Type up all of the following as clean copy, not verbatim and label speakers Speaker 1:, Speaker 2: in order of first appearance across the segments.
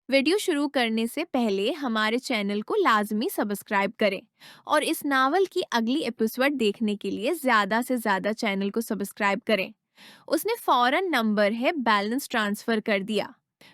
Speaker 1: Video शुरू करने से पहले हमारे चैनल को लाजमी सब्सक्राइब करें और इस नावल की अगली एपिसोड देखने के लिए ज़्यादा से ज़्यादा चैनल को सब्सक्राइब करें। उसने फौरन नंबर है बैलेंस ट्रांसफ़र कर दिया।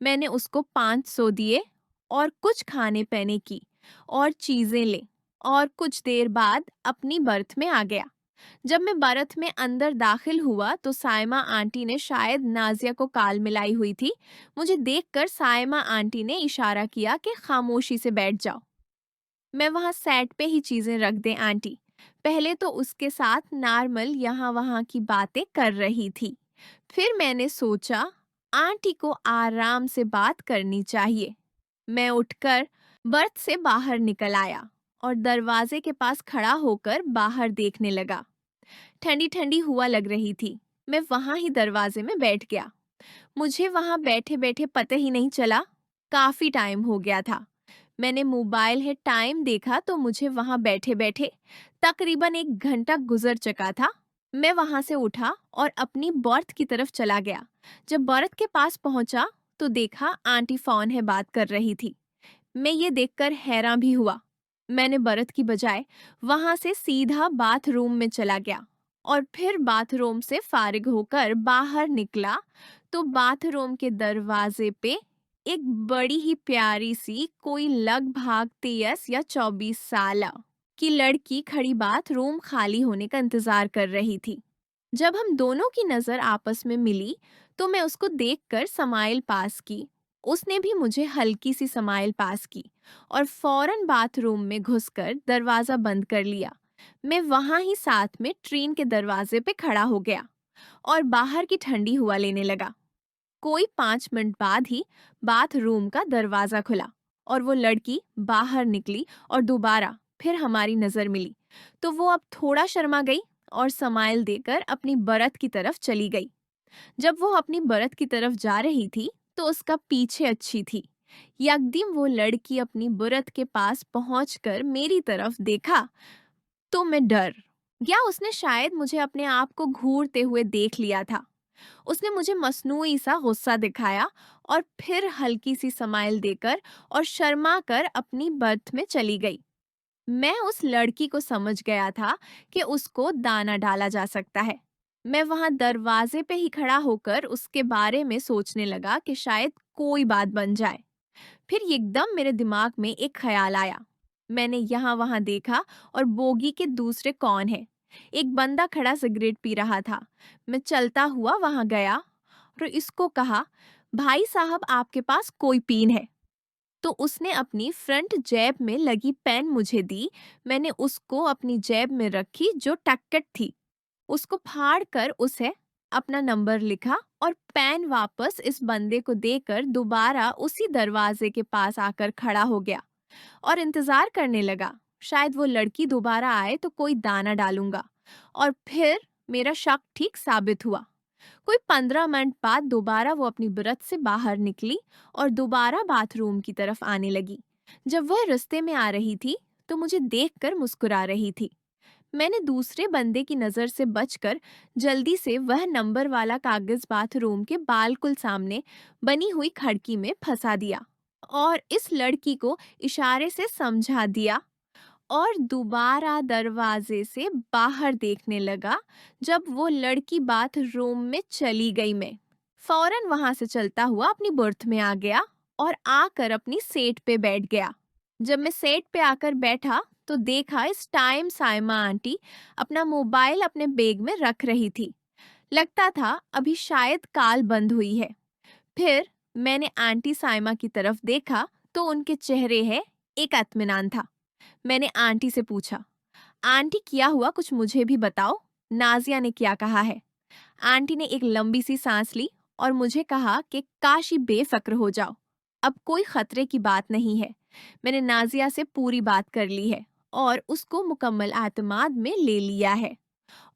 Speaker 1: मैंने उसको 500 दिए और कुछ खाने पीने की और चीज़ें ले और कुछ देर बाद अपनी बर्थ में आ गया। जब मैं बारात में अंदर दाखिल हुआ तो साइमा आंटी ने शायद नाजिया को काल मिलाई हुई थी। मुझे देखकर साइमा आंटी ने इशारा किया कि खामोशी से बैठ जाओ। मैं वहाँ सेट पे ही चीजें रख दें आंटी। पहले तो उसके साथ नॉर्मल यहाँ वहाँ की बातें कर रही थी। फिर मैंने सोचा आंटी को आराम से बात करनी चाहिए। मैं उठकर बर्थ से बाहर निकल आया और दरवाजे के पास खड़ा होकर बाहर देखने लगा। ठंडी ठंडी हवा लग रही थी। मैं वहां ही दरवाजे में बैठ गया। मुझे वहां बैठे बैठे पता ही नहीं चला काफी टाइम हो गया था। मैंने मोबाइल है टाइम देखा तो मुझे वहां बैठे बैठे तकरीबन 1 घंटा गुजर चुका था। मैं वहां से उठा और अपनी बर्थ की तरफ चला गया। जब बर्थ के पास पहुंचा तो देखा आंटी फोन है बात कर रही थी। मैं ये देखकर हैरान भी हुआ। मैंने बर्थ की बजाय वहां से सीधा बाथरूम में चला गया और फिर बाथरूम से फारिग होकर बाहर निकला तो बाथरूम के दरवाजे पे एक बड़ी ही प्यारी सी कोई लगभग 23 या 24 साल की लड़की खड़ी बाथरूम खाली होने का इंतजार कर रही थी। जब हम दोनों की नजर आपस में मिली तो मैं उसको देखकर समाइल पास की। उसने भी मुझे हल्की सी समाइल पास की और फौरन बाथरूम में घुसकर दरवाजा बंद कर लिया। मैं वहां ही साथ में ट्रेन के दरवाजे पे खड़ा हो गया और बाहर की ठंडी हवा लेने लगा। कोई 5 मिनट बाद ही बाथरूम का दरवाजा खुला और वो लड़की बाहर निकली और दोबारा फिर हमारी नजर मिली तो वो अब थोड़ा शर्मा गई और समाइल देकर अपनी बरत की तरफ चली गई। जब वो अपनी बरत की तरफ जा रही थी तो उसका पीछे अच्छी थी। यकदम वो लड़की अपनी बुरत के पास पहुंचकर मेरी तरफ देखा तो मैं डर या उसने शायद मुझे अपने आप को घूरते हुए देख लिया था। उसने मुझे मसनूई सा गुस्सा दिखाया और फिर हल्की सी समाइल देकर और शर्मा कर अपनी बर्थ में चली गई। मैं उस लड़की को समझ गया था कि उसको दाना डाला जा सकता है। मैं वहां दरवाजे पे ही खड़ा होकर उसके बारे में सोचने लगा कि शायद कोई बात बन जाए। फिर एकदम मेरे दिमाग में एक ख्याल आया। मैंने यहाँ वहां देखा और बोगी के दूसरे कौन है। एक बंदा खड़ा सिगरेट पी रहा था। मैं चलता हुआ वहां गया और इसको कहा, भाई साहब आपके पास कोई पीन है? तो उसने अपनी फ्रंट जेब में लगी पेन मुझे दी। मैंने उसको अपनी जेब में रखी जो टक्कट थी। उसको फाड़ कर उसे अपना नंबर लिखा और पेन वापस इस बंदे को देकर दोबारा उसी दरवाजे के पास आकर खड़ा हो गया और इंतजार करने लगा। शायद वो लड़की दोबारा आए तो कोई दाना डालूंगा। और फिर मेरा शक ठीक साबित हुआ। कोई 15 मिनट बाद दोबारा वो अपनी बरत से बाहर निकली और दोबारा बाथरूम की तरफ आने लगी। जब वह रास्ते में आ रही थी तो मुझे देखकर मुस्कुरा रही थी। मैंने दूसरे बंदे की नजर से बचकर जल्दी से वह नंबर वाला कागज बाथरूम के बालकुल सामने बनी हुई खिड़की में फंसा दिया और इस लड़की को इशारे से समझा दिया और दोबारा दरवाजे से बाहर देखने लगा। जब वो लड़की बाथरूम में चली गई मैं फौरन वहां से चलता हुआ अपनी बर्थ में आ गया और आकर अपनी सीट पे बैठ गया। जब मैं सीट पे आकर बैठा तो देखा इस टाइम साइमा आंटी अपना मोबाइल अपने बैग में रख रही थी। लगता था अभी शायद कॉल बंद हुई है। फिर मैंने आंटी साइमा की तरफ देखा तो उनके चेहरे है एक इत्मीनान था। मैंने आंटी से पूछा, आंटी क्या हुआ, कुछ मुझे भी बताओ। नाजिया ने क्या कहा है? आंटी ने एक लंबी सी सांस ली और मुझे कहा कि काश ही बेफिक्र हो जाओ, अब कोई खतरे की बात नहीं है। मैंने नाजिया से पूरी बात कर ली है और उसको मुकम्मल आतमाद में ले लिया है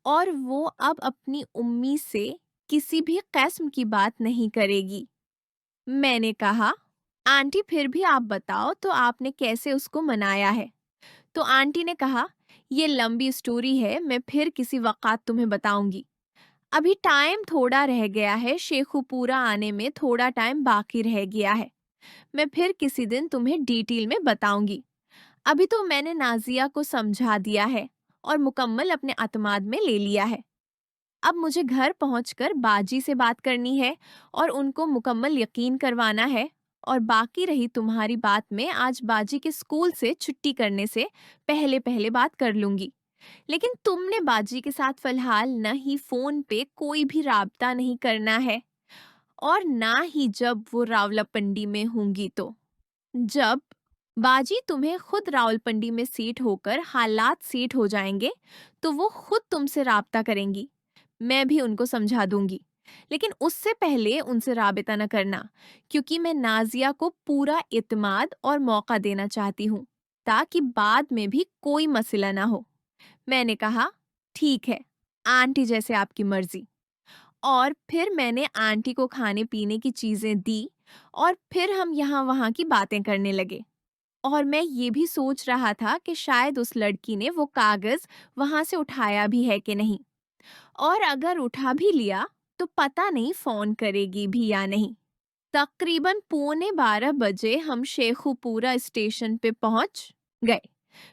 Speaker 1: और वो अब अपनी उम्मी से किसी भी किस्म की बात नहीं करेगी। मैंने कहा, आंटी फिर भी आप बताओ तो आपने कैसे उसको मनाया है? तो आंटी ने कहा, ये लंबी स्टोरी है, मैं फिर किसी वक़्त तुम्हें बताऊंगी। अभी टाइम थोड़ा रह गया है, शेखुपुरा आने में थोड़ा टाइम बाकी रह गया है। मैं फिर किसी दिन तुम्हें डिटेल में बताऊंगी। अभी तो मैंने नाजिया को समझा दिया है और मुकम्मल अपने अतमाद में ले लिया है। अब मुझे घर पहुंचकर बाजी से बात करनी है और उनको मुकम्मल यकीन करवाना है। और बाकी रही तुम्हारी बात में, आज बाजी के स्कूल से छुट्टी करने से पहले पहले बात कर लूंगी। लेकिन तुमने बाजी के साथ फिलहाल न ही फोन पे कोई भी राबता नहीं करना है, और ना ही जब वो रावलपिंडी में होंगी। तो जब बाजी तुम्हें खुद रावलपिंडी में सेट होकर हालात सेट हो जाएंगे, तो वो खुद तुमसे राबता करेंगी। मैं भी उनको समझा दूंगी। लेकिन उससे पहले उनसे राबिता न करना, क्योंकि मैं नाजिया को पूरा इत्मीनान और मौका देना चाहती हूँ, ताकि बाद में भी कोई मसला ना हो। मैंने कहा, ठीक है आंटी, जैसे आपकी मर्जी। और फिर मैंने आंटी को खाने पीने की चीजें दी और फिर हम यहाँ वहाँ की बातें करने लगे। और मैं ये भी सोच रहा था कि शायद उस लड़की ने वो कागज वहां से उठाया भी है कि नहीं, और अगर उठा भी लिया तो पता नहीं फोन करेगी भी या नहीं। तकरीबन 11:15 बजे हम शेखुपुरा स्टेशन पे पहुंच गए।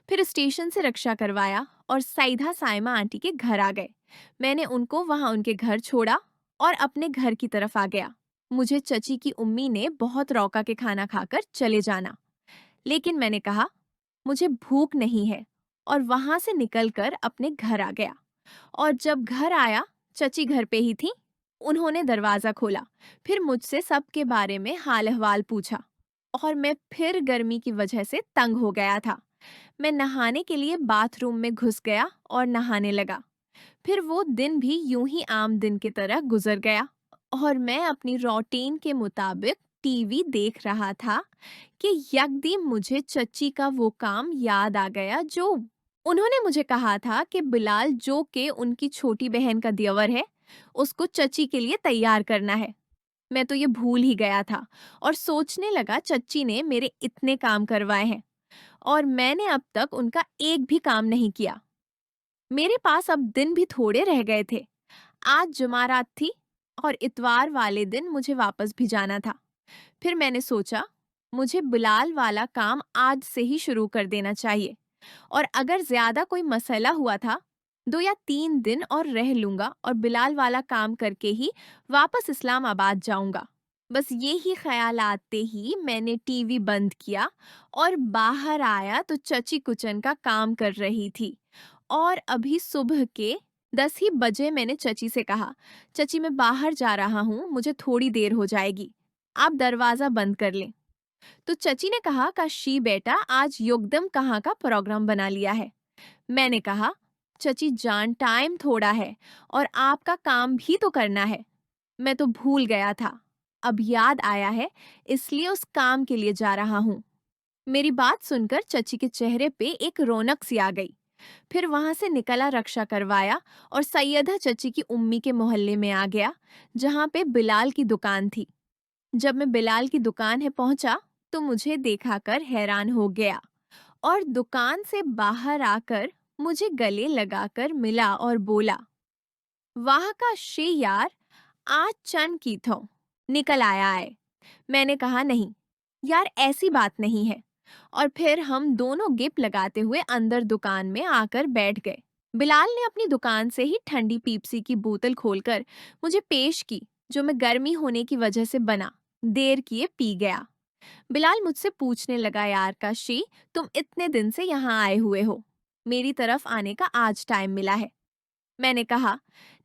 Speaker 1: फिर स्टेशन से रिक्शा करवाया और सीधा साइमा आंटी के घर आ गए। मैंने उनको वहां उनके घर छोड़ा और अपने घर की तरफ आ गया। मुझे चची की उम्मी ने बहुत रौका के खाना खाकर चले जाना, लेकिन मैंने कहा मुझे भूख नहीं है, और वहां से निकलकर अपने घर आ गया। और जब घर आया, चची घर पे ही थी। उन्होंने दरवाजा खोला, फिर मुझसे सबके बारे में हाल अहवाल पूछा, और मैं फिर गर्मी की वजह से तंग हो गया था। मैं नहाने के लिए बाथरूम में घुस गया और नहाने लगा। फिर वो दिन भी यूं ही आम दिन की तरह गुजर गया, और मैं अपनी रूटीन के मुताबिक टीवी देख रहा था कि यकदम मुझे चची का वो काम याद आ गया जो उन्होंने मुझे कहा था कि बिलाल, जो कि उनकी छोटी बहन का दियवर है, उसको चची के लिए तैयार करना है। मैं तो ये भूल ही गया था और सोचने लगा चच्ची ने मेरे इतने काम करवाए हैं और मैंने अब तक उनका एक भी काम नहीं किया। मेरे पास अब दिन भी थोड़े रह गए थे। आज जुमारात थी और इतवार वाले दिन मुझे वापस भी जाना था। फिर मैंने सोचा मुझे बिलाल वाला काम आज से ही शुरू कर देना चाहिए, और अगर ज्यादा कोई मसला हुआ था 2 या 3 दिन और रह लूंगा और बिलाल वाला काम करके ही वापस इस्लामाबाद जाऊंगा। बस ये ही ख्याल आते ही मैंने टीवी बंद किया और बाहर आया तो चची किचन का काम कर रही थी। और अभी सुबह के 10 ही बजे मैंने चची से कहा, चची मैं बाहर जा रहा हूँ, मुझे थोड़ी देर हो जाएगी, आप दरवाजा बंद कर लें। तो चची ने कहा, काशी बेटा, आज योगदम कहाँ का प्रोग्राम बना लिया है। मैंने कहा, चची जान, टाइम थोड़ा है और आपका काम भी तो करना है। मैं तो भूल गया था, अब याद आया है, इसलिए उस काम के लिए जा रहा हूँ। मेरी बात सुनकर चची के चेहरे पे एक रौनक सी आ गई। फिर वहां से निकला, रक्षा करवाया और सैयदा चची की उम्मी के मोहल्ले में आ गया, जहाँ पे बिलाल की दुकान थी। जब मैं बिलाल की दुकान है पहुंचा तो मुझे देखा कर हैरान हो गया और दुकान से बाहर आकर मुझे गले लगाकर मिला और बोला, वाह का शे यार, आज चन की थो निकल आया है। मैंने कहा, नहीं यार, ऐसी बात नहीं है। और फिर हम दोनों गिप लगाते हुए अंदर दुकान में आकर बैठ गए। बिलाल ने अपनी दुकान से ही ठंडी पीप्सी की बोतल खोलकर मुझे पेश की, जो मैं गर्मी होने की वजह से बना देर किए पी गया। बिलाल मुझसे पूछने लगा, यार काशी, तुम इतने दिन से यहाँ आए हुए हो, मेरी तरफ आने का आज टाइम मिला है। मैंने कहा,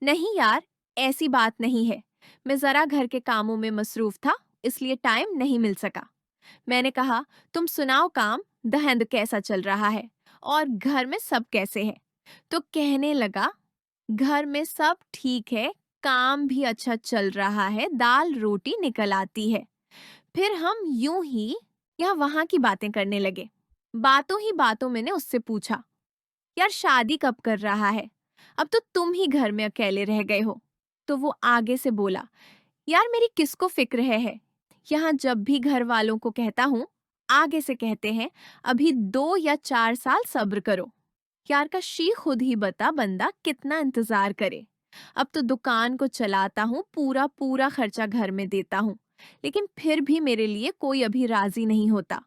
Speaker 1: नहीं यार, ऐसी बात नहीं है, मैं जरा घर के कामों में मसरूफ था, इसलिए टाइम नहीं मिल सका। मैंने कहा, तुम सुनाओ, काम दहंद कैसा चल रहा है और घर में सब कैसे है। तो कहने लगा, घर में सब ठीक है, काम भी अच्छा चल रहा है, दाल रोटी निकल आती है। फिर हम यूं ही यहाँ वहां की बातें करने लगे। बातों ही बातों मैंने उससे पूछा, यार शादी कब कर रहा है, अब तो तुम ही घर में अकेले रह गए हो। तो वो आगे से बोला, यार मेरी किसको फिक्र है, यहाँ जब भी घर वालों को कहता हूँ, आगे से कहते हैं अभी 2 या 4 साल सब्र करो। यार का शी, खुद ही बता बंदा कितना इंतजार करे। अब तो दुकान को चलाता हूँ, पूरा पूरा खर्चा घर में देता हूँ, लेकिन फिर भी मेरे लिए कोई अभी राजी नहीं होता।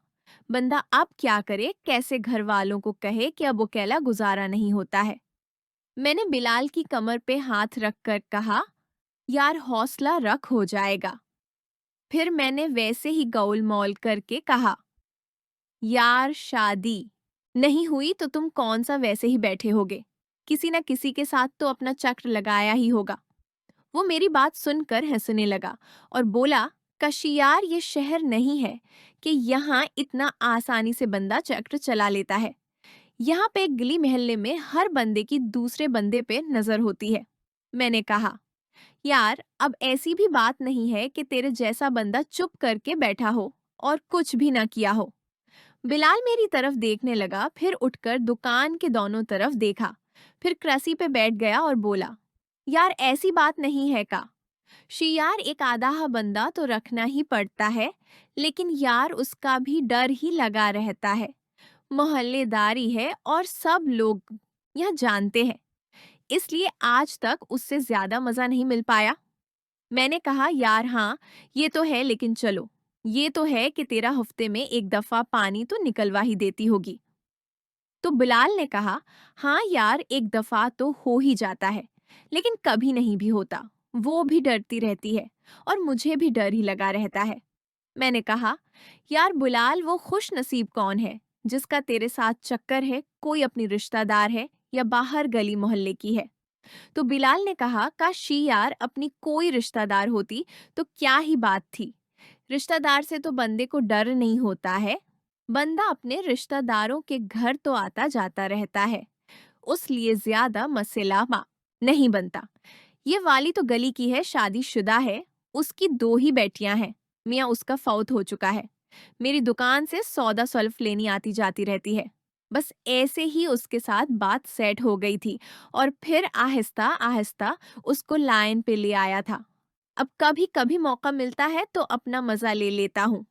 Speaker 1: बंदा अब क्या करे, कैसे घर वालों को कहे कि अब अकेला गुजारा नहीं होता है। मैंने बिलाल की कमर पे हाथ रख कर कहा, यार हौसला रख, हो जाएगा। फिर मैंने वैसे ही गोल मोल करके कहा, यार शादी नहीं हुई तो तुम कौन सा वैसे ही बैठे होगे, किसी ना किसी के साथ तो अपना चक्र लगाया ही होगा। वो मेरी बात सुनकर हंसने लगा और बोला, कशियार ये शहर नहीं है कि यहाँ इतना आसानी से बंदा चक्र चला लेता है। यहाँ पे एक गली मोहल्ले में हर बंदे की दूसरे बंदे पे नजर होती है। मैंने कहा, यार अब ऐसी भी बात नहीं है कि तेरे जैसा बंदा चुप करके बैठा हो और कुछ भी ना किया हो। बिलाल मेरी तरफ देखने लगा, फिर उठकर दुकान के दोनों तरफ देखा, फिर कुर्सी पे बैठ गया और बोला, यार ऐसी बात नहीं है का। शियार एक आधा बंदा तो रखना ही पड़ता है, लेकिन यार उसका भी डर ही लगा रहता है। मोहल्लेदारी है और सब लोग यह जानते हैं, इसलिए आज तक उससे ज्यादा मजा नहीं मिल पाया। मैंने कहा, यार हाँ, ये तो है, लेकिन चलो, ये तो है कि तेरा हफ्ते में एक दफा पानी तो निकलवा ही देती होगी। तो बिलाल ने कहा, हाँ यार, एक दफा तो हो ही जाता है, लेकिन कभी नहीं भी होता। वो भी डरती रहती है और मुझे भी डर ही लगा रहता है। मैंने कहा, यार बुलाल, वो खुश नसीब कौन है जिसका तेरे साथ चक्कर है, कोई अपनी रिश्तेदार है या बाहर गली मोहल्ले की है। तो बिलाल ने कहा, काशी यार अपनी कोई रिश्तेदार होती तो क्या ही बात थी। रिश्तेदार से तो बंदे को डर नहीं होता है, बंदा अपने रिश्तेदारों के घर तो आता जाता रहता है, उसलिए ज्यादा नहीं बनता। ये वाली तो गली की है, शादीशुदा है, उसकी 2 ही बेटियां हैं, मियाँ उसका फौत हो चुका है। मेरी दुकान से सौदा सल्फ लेनी आती जाती रहती है। बस ऐसे ही उसके साथ बात सेट हो गई थी और फिर आहिस्ता आहिस्ता उसको लाइन पे ले आया था। अब कभी कभी मौका मिलता है तो अपना मजा ले लेता हूँ,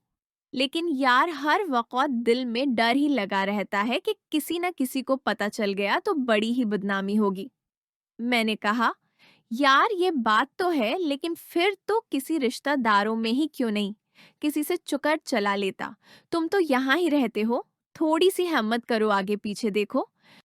Speaker 1: लेकिन यार हर वक़्त दिल में डर ही लगा रहता है कि किसी न किसी को पता चल गया तो बड़ी ही बदनामी होगी। मैंने कहा, यार ये बात तो है, लेकिन फिर तो किसी रिश्तेदारों में ही क्यों नहीं, किसी से चुकर चला लेता। तुम तो यहाँ ही रहते हो, थोड़ी सी हिम्मत करो, आगे पीछे देखो।